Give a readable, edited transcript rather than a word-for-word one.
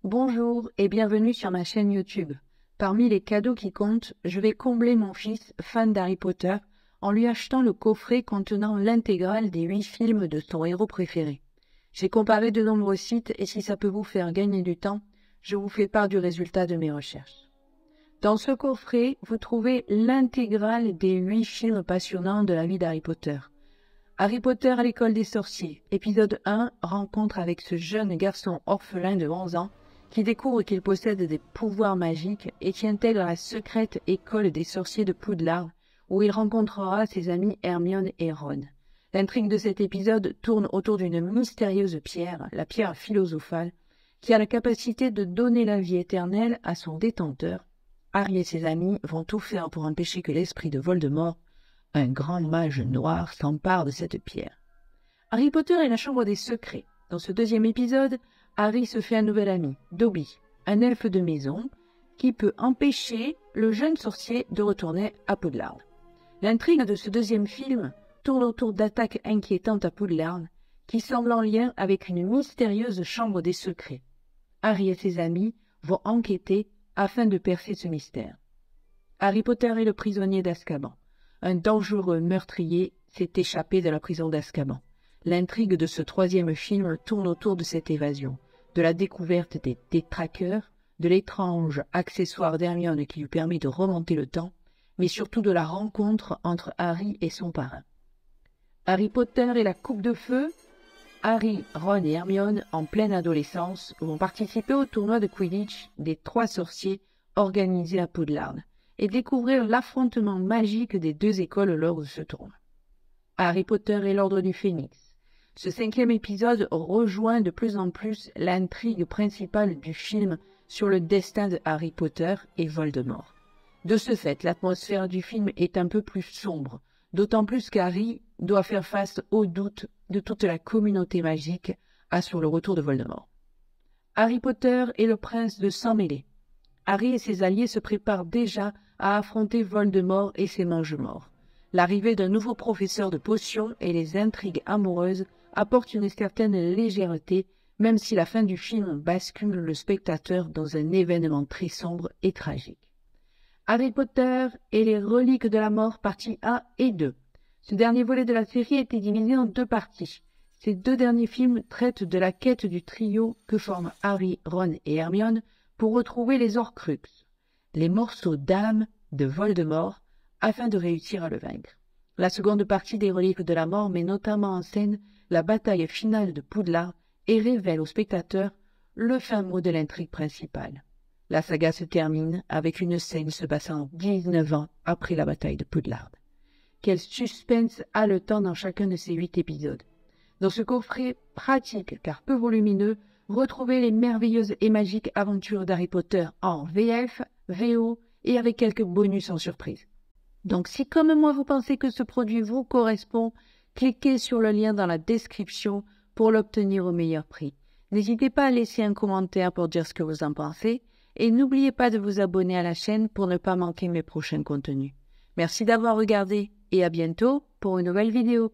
Bonjour et bienvenue sur ma chaîne YouTube. Parmi les cadeaux qui comptent, je vais combler mon fils, fan d'Harry Potter, en lui achetant le coffret contenant l'intégrale des 8 films de son héros préféré. J'ai comparé de nombreux sites et si ça peut vous faire gagner du temps, je vous fais part du résultat de mes recherches. Dans ce coffret, vous trouvez l'intégrale des 8 films passionnants de la vie d'Harry Potter. Harry Potter à l'école des sorciers, épisode 1, rencontre avec ce jeune garçon orphelin de 11 ans qui découvre qu'il possède des pouvoirs magiques et qui intègre la secrète école des sorciers de Poudlard, où il rencontrera ses amis Hermione et Ron. L'intrigue de cet épisode tourne autour d'une mystérieuse pierre, la pierre philosophale, qui a la capacité de donner la vie éternelle à son détenteur. Harry et ses amis vont tout faire pour empêcher que l'esprit de Voldemort, un grand mage noir, s'empare de cette pierre. Harry Potter et la chambre des secrets. Dans ce deuxième épisode, Harry se fait un nouvel ami, Dobby, un elfe de maison, qui peut empêcher le jeune sorcier de retourner à Poudlard. L'intrigue de ce deuxième film tourne autour d'attaques inquiétantes à Poudlard, qui semblent en lien avec une mystérieuse chambre des secrets. Harry et ses amis vont enquêter afin de percer ce mystère. Harry Potter est le prisonnier d'Azkaban. Un dangereux meurtrier s'est échappé de la prison d'Azkaban. L'intrigue de ce troisième film tourne autour de cette évasion, de la découverte des détraqueurs, de l'étrange accessoire d'Hermione qui lui permet de remonter le temps, mais surtout de la rencontre entre Harry et son parrain. Harry Potter et la coupe de feu. Harry, Ron et Hermione, en pleine adolescence, vont participer au tournoi de Quidditch des 3 sorciers organisé à Poudlard et découvrir l'affrontement magique des 2 écoles lors de ce tournoi. Harry Potter et l'Ordre du Phénix. Ce 5e épisode rejoint de plus en plus l'intrigue principale du film sur le destin de Harry Potter et Voldemort. De ce fait, l'atmosphère du film est un peu plus sombre, d'autant plus qu'Harry doit faire face aux doutes de toute la communauté magique sur le retour de Voldemort. Harry Potter et le prince de Sang-Mêlé. Harry et ses alliés se préparent déjà à affronter Voldemort et ses mange-morts. L'arrivée d'un nouveau professeur de potions et les intrigues amoureuses apportent une certaine légèreté, même si la fin du film bascule le spectateur dans un événement très sombre et tragique. Harry Potter et les reliques de la mort, partie 1 et 2. Ce dernier volet de la série a été divisé en 2 parties. Ces 2 derniers films traitent de la quête du trio que forment Harry, Ron et Hermione pour retrouver les Horcruxes, les morceaux d'âme de Voldemort, afin de réussir à le vaincre. La seconde partie des reliques de la mort met notamment en scène la bataille finale de Poudlard et révèle au spectateur le fin mot de l'intrigue principale. La saga se termine avec une scène se passant 19 ans après la bataille de Poudlard. Quel suspense haletant dans chacun de ces 8 épisodes. Dans ce coffret pratique car peu volumineux, retrouvez les merveilleuses et magiques aventures d'Harry Potter en VF, VO et avec quelques bonus en surprise. Donc si comme moi vous pensez que ce produit vous correspond, cliquez sur le lien dans la description pour l'obtenir au meilleur prix. N'hésitez pas à laisser un commentaire pour dire ce que vous en pensez et n'oubliez pas de vous abonner à la chaîne pour ne pas manquer mes prochains contenus. Merci d'avoir regardé et à bientôt pour une nouvelle vidéo.